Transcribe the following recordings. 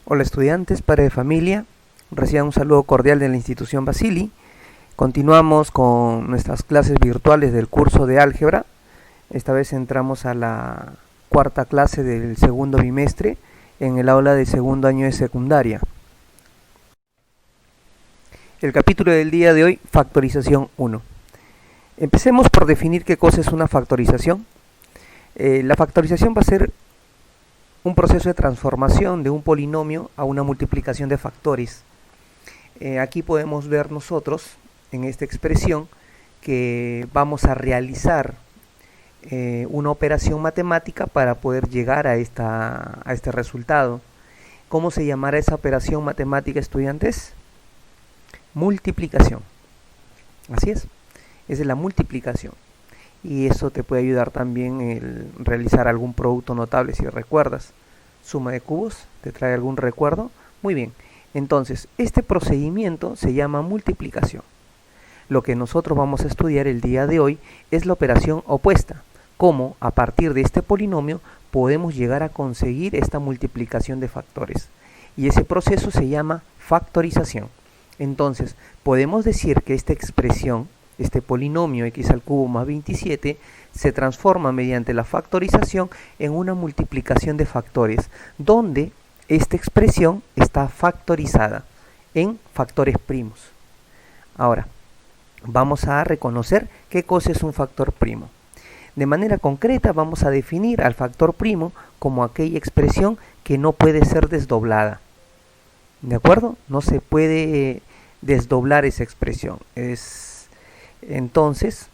Hola estudiantes, padres de familia, reciban un saludo cordial de la institución Basili. Continuamos con nuestras clases virtuales del curso de álgebra. Esta vez entramos a la cuarta clase del segundo bimestre en el aula del segundo año de secundaria. El capítulo del día de hoy, factorización 1. Empecemos por definir qué cosa es una factorización. La factorización va a ser un proceso de transformación de un polinomio a una multiplicación de factores. Aquí podemos ver nosotros, en esta expresión, que vamos a realizar una operación matemática para poder llegar a este resultado. ¿Cómo se llamará esa operación matemática, estudiantes? Multiplicación. Así es, esa es la multiplicación. Y eso te puede ayudar también el realizar algún producto notable, si recuerdas. Suma de cubos, ¿te trae algún recuerdo? Muy bien, entonces este procedimiento se llama multiplicación. Lo que nosotros vamos a estudiar el día de hoy es la operación opuesta. Cómo a partir de este polinomio podemos llegar a conseguir esta multiplicación de factores. Y ese proceso se llama factorización. Entonces, podemos decir que esta expresión, este polinomio x al cubo más 27, se transforma mediante la factorización en una multiplicación de factores, donde esta expresión está factorizada en factores primos. Ahora, vamos a reconocer qué cosa es un factor primo. De manera concreta vamos a definir al factor primo como aquella expresión que no puede ser desdoblada. ¿De acuerdo? No se puede desdoblar esa expresión. Entonces,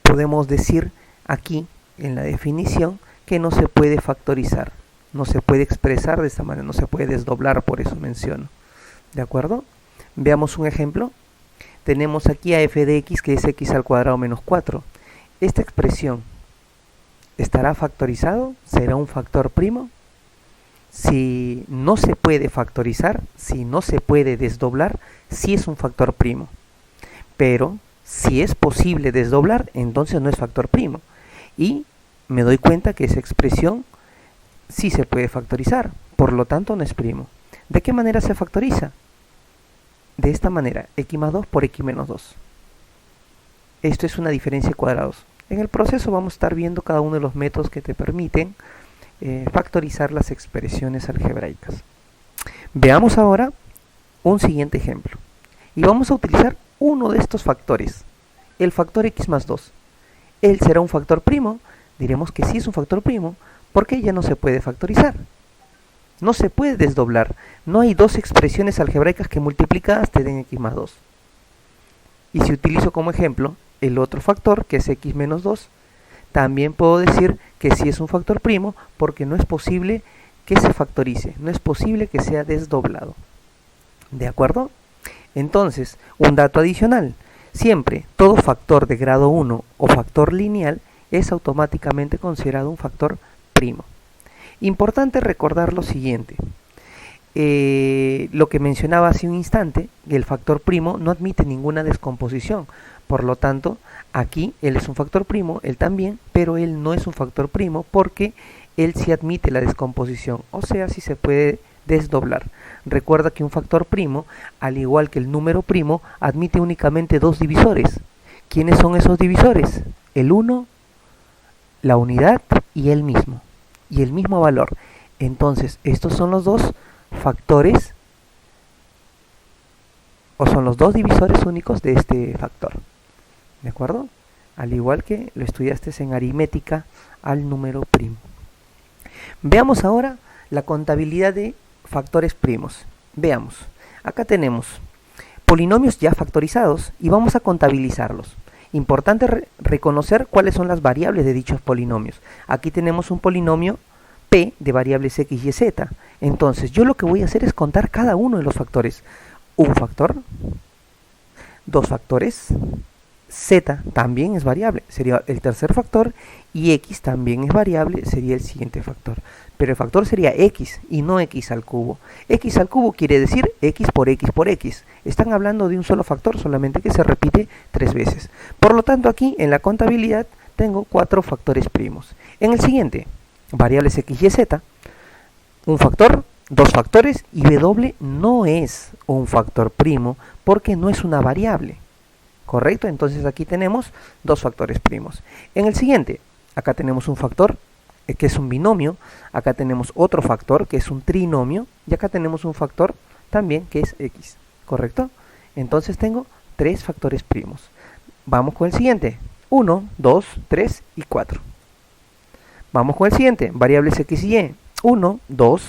podemos decir aquí en la definición que no se puede factorizar, no se puede expresar de esta manera, no se puede desdoblar, por eso menciono. ¿De acuerdo? Veamos un ejemplo. Tenemos aquí a f de x, que es x al cuadrado menos 4. Esta expresión, ¿estará factorizado? ¿Será un factor primo? Si no se puede factorizar, si no se puede desdoblar, sí es un factor primo. Pero si es posible desdoblar, entonces no es factor primo. Y me doy cuenta que esa expresión sí se puede factorizar, por lo tanto no es primo. ¿De qué manera se factoriza? De esta manera, x más 2 por x menos 2. Esto es una diferencia de cuadrados. En el proceso vamos a estar viendo cada uno de los métodos que te permiten factorizar las expresiones algebraicas. Veamos ahora un siguiente ejemplo. Y vamos a utilizar uno de estos factores, el factor x más 2. ¿Él será un factor primo? Diremos que sí es un factor primo, porque ya no se puede factorizar. No se puede desdoblar. No hay dos expresiones algebraicas que multiplicadas te den x más 2. Y si utilizo como ejemplo el otro factor, que es x menos 2, también puedo decir que sí es un factor primo, porque no es posible que se factorice, no es posible que sea desdoblado. ¿De acuerdo? Entonces, un dato adicional, siempre todo factor de grado 1 o factor lineal es automáticamente considerado un factor primo. Importante recordar lo siguiente, lo que mencionaba hace un instante, que el factor primo no admite ninguna descomposición, por lo tanto, aquí él es un factor primo, él también, pero él no es un factor primo porque él sí admite la descomposición, o sea, sí se puede desdoblar. Recuerda que un factor primo, al igual que el número primo, admite únicamente dos divisores. ¿Quiénes son esos divisores? El 1, la unidad y el mismo valor. Entonces, estos son los dos factores, o son los dos divisores únicos de este factor. ¿De acuerdo? Al igual que lo estudiaste en aritmética al número primo. Veamos ahora la contabilidad de factores primos. Veamos, acá tenemos polinomios ya factorizados y vamos a contabilizarlos. Importante reconocer cuáles son las variables de dichos polinomios. Aquí tenemos un polinomio p de variables x y z. Entonces yo lo que voy a hacer es contar cada uno de los factores. Un factor, dos factores, z también es variable, sería el tercer factor, y x también es variable, sería el siguiente factor. Pero el factor sería x y no x al cubo. X al cubo quiere decir x por x por x. Están hablando de un solo factor, solamente que se repite 3 veces. Por lo tanto, aquí en la contabilidad tengo 4 factores primos. En el siguiente, variables x y z, un factor dos factores y w no es un factor primo porque no es una variable. ¿Correcto? Entonces aquí tenemos dos factores primos. En el siguiente, acá tenemos un factor que es un binomio, acá tenemos otro factor que es un trinomio y acá tenemos un factor también que es x. ¿Correcto? Entonces tengo tres factores primos. Vamos con el siguiente. 1, 2, 3 y 4. Vamos con el siguiente. Variables x y y. 1, 2,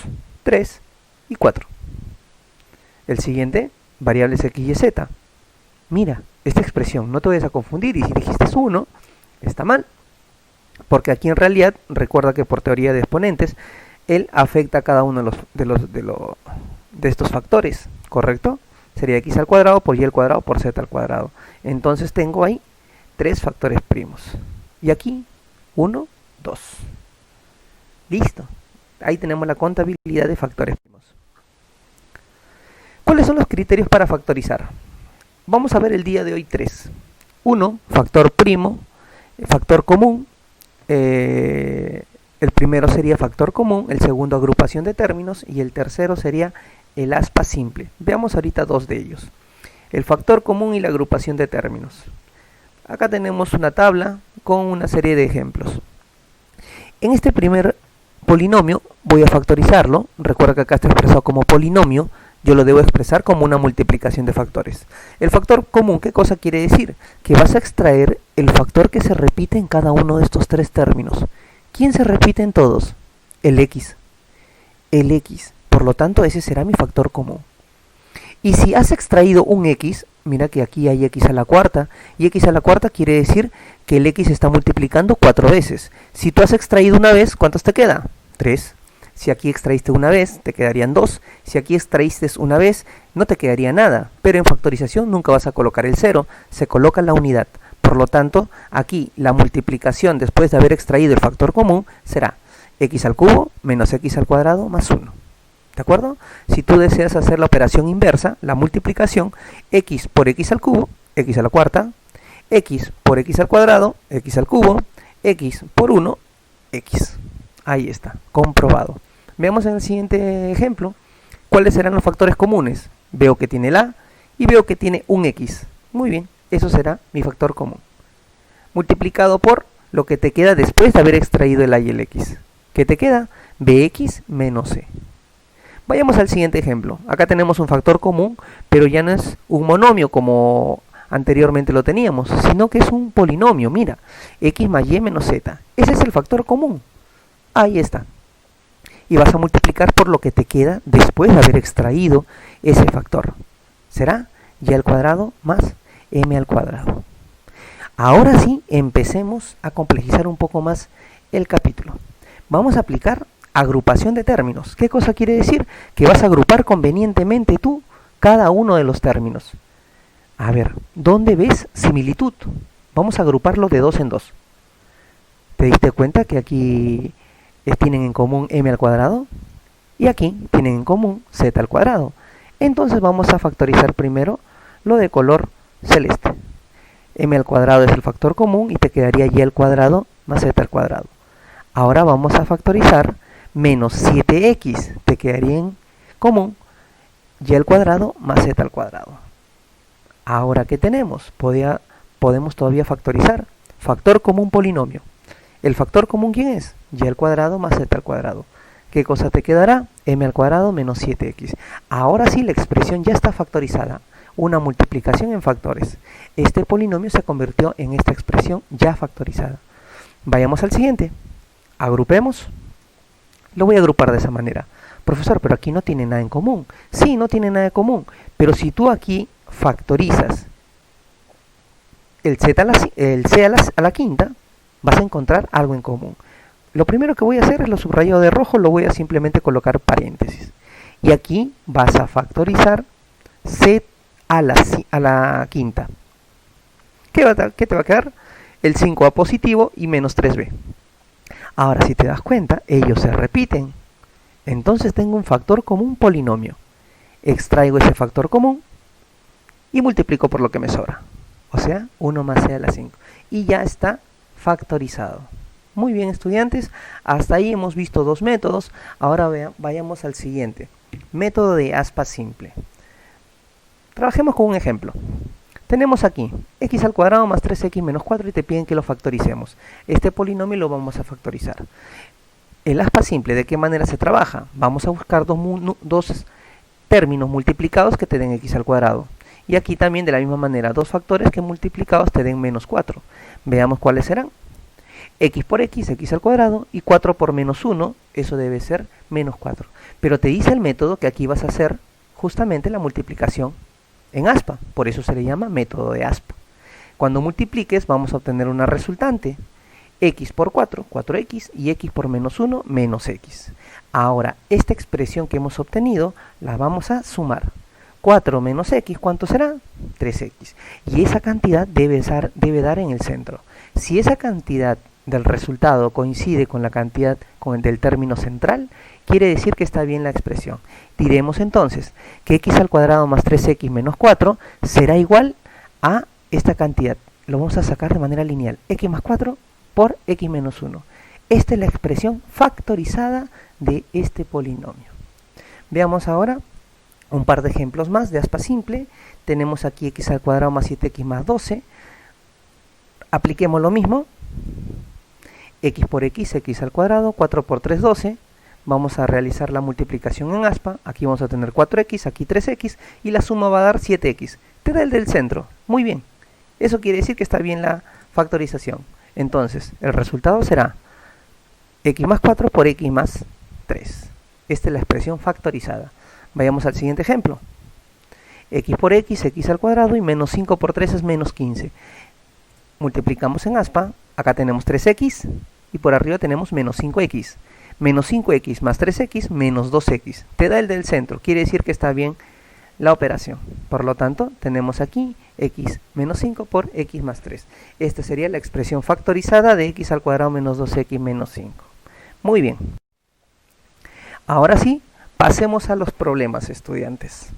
3 y 4. El siguiente, variables x y z. Mira, esta expresión, no te vayas a confundir, y si dijiste 1, está mal. Porque aquí en realidad, recuerda que por teoría de exponentes, él afecta a cada uno de estos factores, ¿correcto? Sería x al cuadrado por y al cuadrado por z al cuadrado. Entonces tengo ahí tres factores primos. Y aquí, 1, 2. Listo. Ahí tenemos la contabilidad de factores primos. ¿Cuáles son los criterios para factorizar? Vamos a ver el día de hoy 3. 1, factor primo, factor común. El primero sería factor común, el segundo agrupación de términos y el tercero sería el aspa simple. Veamos ahorita dos de ellos. El factor común y la agrupación de términos. Acá tenemos una tabla con una serie de ejemplos. En este primer polinomio voy a factorizarlo. Recuerda que acá está expresado como polinomio. Yo lo debo expresar como una multiplicación de factores. El factor común, ¿qué cosa quiere decir? Que vas a extraer el factor que se repite en cada uno de estos tres términos. ¿Quién se repite en todos? El x. El x. Por lo tanto, ese será mi factor común. Y si has extraído un x, mira que aquí hay x a la cuarta, y x a la cuarta quiere decir que el x está multiplicando 4 veces. Si tú has extraído una vez, ¿cuántos te queda? 3. Si aquí extraíste una vez, te quedarían 2. Si aquí extraíste una vez, no te quedaría nada. Pero en factorización nunca vas a colocar el 0, se coloca la unidad. Por lo tanto, aquí la multiplicación después de haber extraído el factor común será x al cubo menos x al cuadrado más 1. ¿De acuerdo? Si tú deseas hacer la operación inversa, la multiplicación, x por x al cubo, x a la cuarta, x por x al cuadrado, x al cubo, x por 1, x. Ahí está, comprobado. Veamos en el siguiente ejemplo, ¿cuáles serán los factores comunes? Veo que tiene el a y veo que tiene un x. Muy bien, eso será mi factor común. Multiplicado por lo que te queda después de haber extraído el a y el x. ¿Qué te queda? Bx menos c. Vayamos al siguiente ejemplo. Acá tenemos un factor común, pero ya no es un monomio como anteriormente lo teníamos, sino que es un polinomio. Mira, x más y menos z. Ese es el factor común. Ahí está. Y vas a multiplicar por lo que te queda después de haber extraído ese factor. Será y al cuadrado más m al cuadrado. Ahora sí, empecemos a complejizar un poco más el capítulo. Vamos a aplicar agrupación de términos. ¿Qué cosa quiere decir? Que vas a agrupar convenientemente tú cada uno de los términos. A ver, ¿dónde ves similitud? Vamos a agruparlo de 2 en 2. ¿Te diste cuenta que aquí tienen en común m al cuadrado? Y aquí tienen en común z al cuadrado. Entonces vamos a factorizar primero lo de color celeste. M al cuadrado es el factor común y te quedaría y al cuadrado más z al cuadrado. Ahora vamos a factorizar menos 7x, te quedaría en común y al cuadrado más z al cuadrado. Ahora, ¿qué tenemos? Podemos todavía factorizar. Factor común polinomio. ¿El factor común quién es? Y al cuadrado más z al cuadrado. ¿Qué cosa te quedará? M al cuadrado menos 7x. Ahora sí la expresión ya está factorizada. Una multiplicación en factores. Este polinomio se convirtió en esta expresión ya factorizada. Vayamos al siguiente. Agrupemos. Lo voy a agrupar de esa manera. Profesor, pero aquí no tiene nada en común. Sí, no tiene nada en común. Pero si tú aquí factorizas el c a la quinta, vas a encontrar algo en común. Lo primero que voy a hacer es lo subrayado de rojo, lo voy a simplemente colocar paréntesis. Y aquí vas a factorizar c a la quinta. ¿Qué te va a quedar? El 5a positivo y menos 3b. Ahora, si te das cuenta, ellos se repiten. Entonces tengo un factor común polinomio. Extraigo ese factor común y multiplico por lo que me sobra. O sea, 1 más c a la 5. Y ya está factorizado. Muy bien, estudiantes. Hasta ahí hemos visto dos métodos. Ahora vayamos al siguiente. Método de aspa simple. Trabajemos con un ejemplo. Tenemos aquí x al cuadrado más 3x menos 4 y te piden que lo factoricemos. Este polinomio lo vamos a factorizar. El aspa simple, ¿de qué manera se trabaja? Vamos a buscar dos términos multiplicados que te den x al cuadrado. Y aquí también de la misma manera, dos factores que multiplicados te den menos 4. Veamos cuáles serán. X por x, x al cuadrado, y 4 por menos 1, eso debe ser menos 4. Pero te dice el método que aquí vas a hacer justamente la multiplicación en aspa, por eso se le llama método de aspa. Cuando multipliques vamos a obtener una resultante, x por 4, 4x, y x por menos 1, menos x. Ahora, esta expresión que hemos obtenido la vamos a sumar. 4 menos x, ¿cuánto será? 3x. Y esa cantidad debe dar en el centro. Si esa cantidad del resultado coincide con la cantidad del término central, quiere decir que está bien la expresión. Diremos entonces que x al cuadrado más 3x menos 4 será igual a esta cantidad. Lo vamos a sacar de manera lineal. X más 4 por x menos 1. Esta es la expresión factorizada de este polinomio. Veamos ahora un par de ejemplos más de aspa simple. Tenemos aquí x al cuadrado más 7x más 12. Apliquemos lo mismo. X por x, x al cuadrado, 4 por 3, 12. Vamos a realizar la multiplicación en aspa. Aquí vamos a tener 4x, aquí 3x, y la suma va a dar 7x. Te da el del centro. Muy bien. Eso quiere decir que está bien la factorización. Entonces, el resultado será x más 4 por x más 3. Esta es la expresión factorizada. Vayamos al siguiente ejemplo. X por x, x al cuadrado, y menos 5 por 3 es menos 15. Multiplicamos en aspa. Acá tenemos 3x y por arriba tenemos menos 5x. Menos 5x más 3x menos 2x. Te da el del centro. Quiere decir que está bien la operación. Por lo tanto, tenemos aquí x menos 5 por x más 3. Esta sería la expresión factorizada de x al cuadrado menos 2x menos 5. Muy bien. Ahora sí, pasemos a los problemas, estudiantes.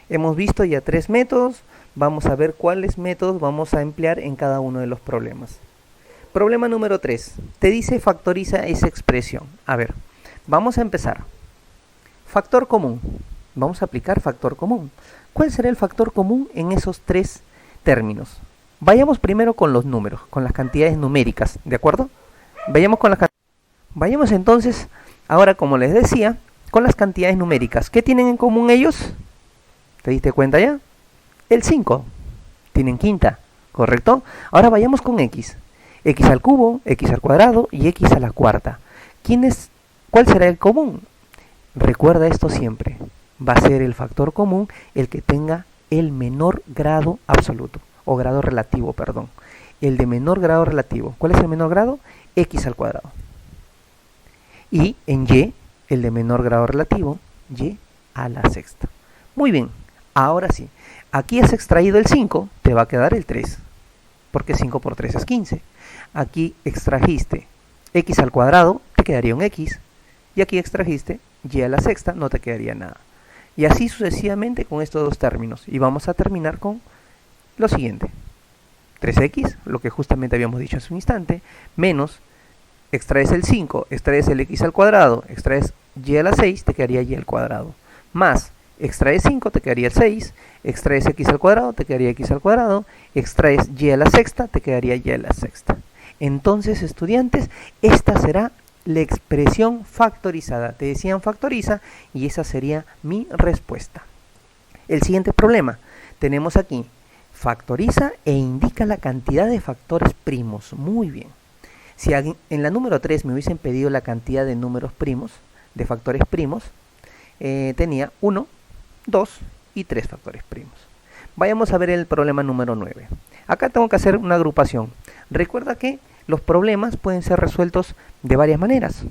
Hemos visto ya 3 métodos. Vamos a ver cuáles métodos vamos a emplear en cada uno de los problemas. Problema número 3. Te dice factoriza esa expresión. A ver, vamos a empezar. Factor común. Vamos a aplicar factor común. ¿Cuál será el factor común en esos 3 términos? Vayamos primero con los números, con las cantidades numéricas, ¿de acuerdo? Vayamos entonces, ahora como les decía, con las cantidades numéricas. ¿Qué tienen en común ellos? ¿Te diste cuenta ya? El 5. Tienen quinta, ¿correcto? Ahora vayamos con x. X al cubo, x al cuadrado y x a la cuarta. ¿Cuál será el común? Recuerda esto siempre. Va a ser el factor común el que tenga el menor grado absoluto, o grado relativo, perdón. El de menor grado relativo. ¿Cuál es el menor grado? X al cuadrado. Y en y, el de menor grado relativo, y a la sexta. Muy bien, ahora sí. Aquí has extraído el 5, te va a quedar el 3. Porque 5 por 3 es 15. Aquí extrajiste x al cuadrado, te quedaría un x. Y aquí extrajiste y a la sexta, no te quedaría nada. Y así sucesivamente con estos dos términos. Y vamos a terminar con lo siguiente. 3x, lo que justamente habíamos dicho hace un instante, menos, extraes el 5, extraes el x al cuadrado, extraes y a la 6, te quedaría y al cuadrado. Más, extraes 5, te quedaría el 6, extraes x al cuadrado, te quedaría x al cuadrado, extraes y a la sexta, te quedaría y a la sexta. Entonces, estudiantes, esta será la expresión factorizada. Te decían factoriza y esa sería mi respuesta. El siguiente problema, tenemos aquí, factoriza e indica la cantidad de factores primos. Muy bien. Si en la número 3 me hubiesen pedido la cantidad de números primos, de factores primos, tenía 1, 2 y 3 factores primos. Vayamos a ver el problema número 9. Acá tengo que hacer una agrupación. Recuerda que los problemas pueden ser resueltos de varias maneras.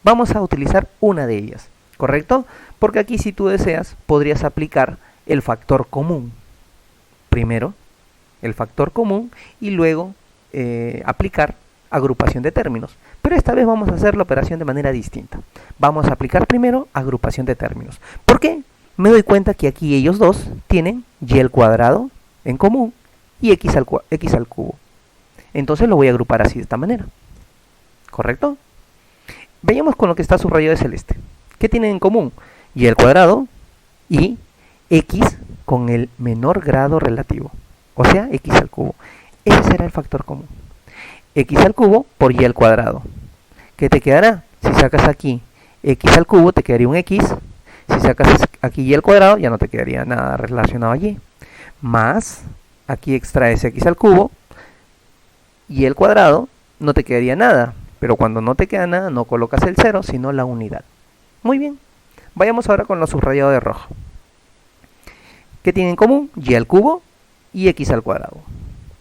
Vamos a utilizar una de ellas, ¿correcto? Porque aquí, si tú deseas, podrías aplicar el factor común. Primero, el factor común y luego aplicar agrupación de términos. Pero esta vez vamos a hacer la operación de manera distinta. Vamos a aplicar primero agrupación de términos. ¿Por qué? Me doy cuenta que aquí ellos dos tienen y al cuadrado en común y x al cubo. Entonces lo voy a agrupar así de esta manera. ¿Correcto? Veamos con lo que está subrayado de celeste. ¿Qué tienen en común? y al cuadrado y x con el menor grado relativo, o sea, x al cubo. Ese será el factor común. X al cubo por y al cuadrado. ¿Qué te quedará? Si sacas aquí x al cubo, te quedaría un x. Si sacas aquí y al cuadrado, ya no te quedaría nada relacionado allí. Más, aquí extraes x al cubo y el cuadrado, no te quedaría nada. Pero cuando no te queda nada, no colocas el 0, sino la unidad. Muy bien. Vayamos ahora con lo subrayado de rojo. ¿Qué tienen en común? Y al cubo y x al cuadrado.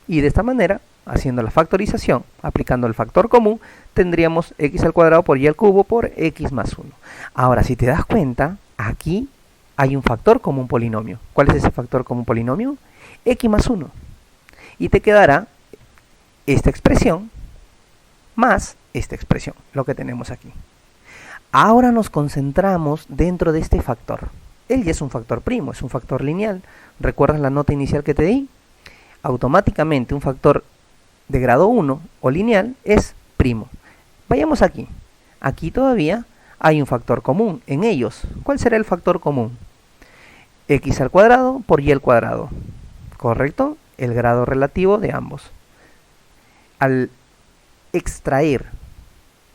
Y de esta manera, haciendo la factorización, aplicando el factor común, tendríamos x al cuadrado por y al cubo por x más 1. Ahora, si te das cuenta, aquí hay un factor común polinomio. ¿Cuál es ese factor común polinomio? X más 1. Y te quedará esta expresión más esta expresión, lo que tenemos aquí. Ahora nos concentramos dentro de este factor. Él ya es un factor primo, es un factor lineal. ¿Recuerdas la nota inicial que te di? Automáticamente un factor de grado 1 o lineal es primo. Vayamos aquí. Aquí todavía hay un factor común en ellos. ¿Cuál será el factor común? X al cuadrado por y al cuadrado. ¿Correcto? El grado relativo de ambos. Al extraer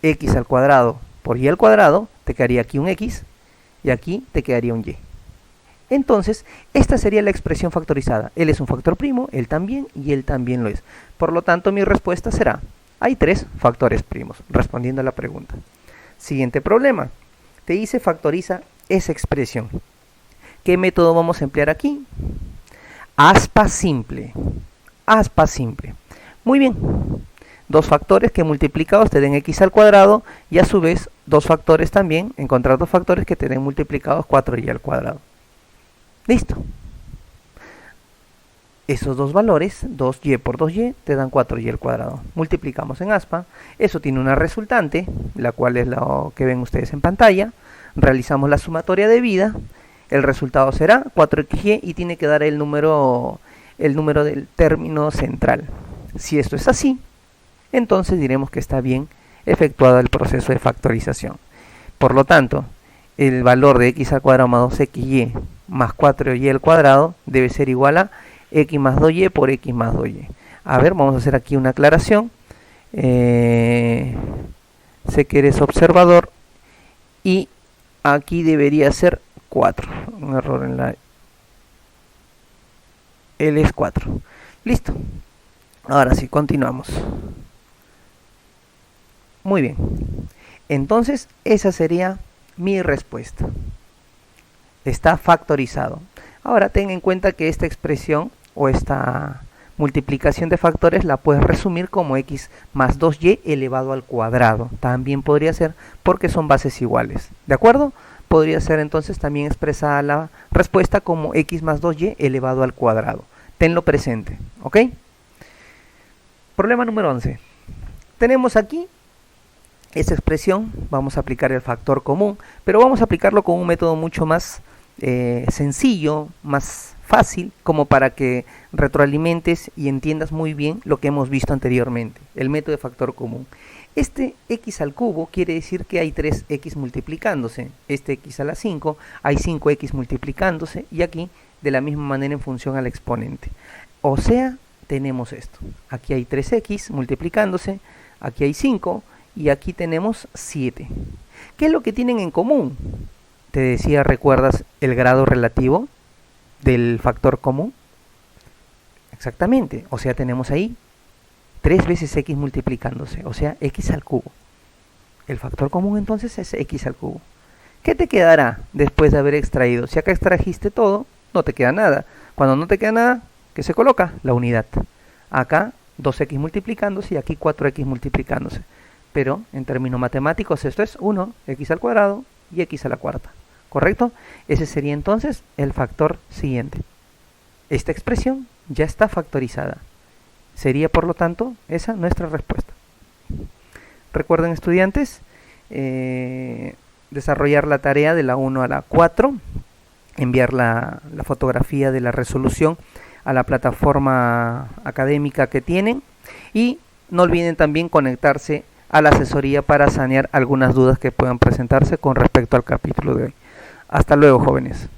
x al cuadrado por y al cuadrado, te quedaría aquí un x y aquí te quedaría un y. Entonces, esta sería la expresión factorizada. Él es un factor primo, él también y él también lo es. Por lo tanto, mi respuesta será, hay 3 factores primos, respondiendo a la pregunta. Siguiente problema. Te dice factoriza esa expresión. ¿Qué método vamos a emplear aquí? Aspa simple. Aspa simple. Muy bien. Dos factores que multiplicados te den x al cuadrado y a su vez dos factores también, encontrar dos factores que te den multiplicados 4y al cuadrado. Listo. Esos dos valores, 2y por 2y, te dan 4y al cuadrado. Multiplicamos en aspa. Eso tiene una resultante, la cual es lo que ven ustedes en pantalla. Realizamos la sumatoria de vida. El resultado será 4xy y tiene que dar el número del término central. Si esto es así, entonces diremos que está bien efectuado el proceso de factorización. Por lo tanto, el valor de x al cuadrado más 2xy más 4y al cuadrado debe ser igual a x más 2y por x más 2y. A ver, vamos a hacer aquí una aclaración. Sé que eres observador y aquí debería ser 4. Un error en la... L es 4. Listo. Ahora sí, continuamos. Muy bien. Entonces, esa sería mi respuesta. Está factorizado. Ahora, ten en cuenta que esta expresión o esta multiplicación de factores la puedes resumir como x más 2y elevado al cuadrado. También podría ser porque son bases iguales. ¿De acuerdo? Podría ser entonces también expresada la respuesta como x más 2y elevado al cuadrado. Tenlo presente. ¿Ok? Problema número 11. Tenemos aquí esta expresión, vamos a aplicar el factor común, pero vamos a aplicarlo con un método mucho más sencillo, más fácil, como para que retroalimentes y entiendas muy bien lo que hemos visto anteriormente, el método de factor común. Este x al cubo quiere decir que hay 3x multiplicándose, este x a la 5, hay 5x multiplicándose, y aquí de la misma manera en función al exponente. O sea, tenemos esto, aquí hay 3x multiplicándose, aquí hay 5, y aquí tenemos 7. ¿Qué es lo que tienen en común? Te decía, ¿recuerdas el grado relativo del factor común? Exactamente, o sea, tenemos ahí 3 veces x multiplicándose, o sea, x al cubo. El factor común entonces es x al cubo. ¿Qué te quedará después de haber extraído? Si acá extrajiste todo, no te queda nada. Cuando no te queda nada, ¿qué se coloca? La unidad. Acá 2x multiplicándose y aquí 4x multiplicándose. Pero en términos matemáticos esto es 1, x al cuadrado y x a la cuarta. ¿Correcto? Ese sería entonces el factor siguiente. Esta expresión ya está factorizada. Sería por lo tanto esa nuestra respuesta. Recuerden, estudiantes, desarrollar la tarea de la 1 a la 4, enviar la fotografía de la resolución a la plataforma académica que tienen y no olviden también conectarse a la asesoría para sanear algunas dudas que puedan presentarse con respecto al capítulo de hoy. Hasta luego, jóvenes.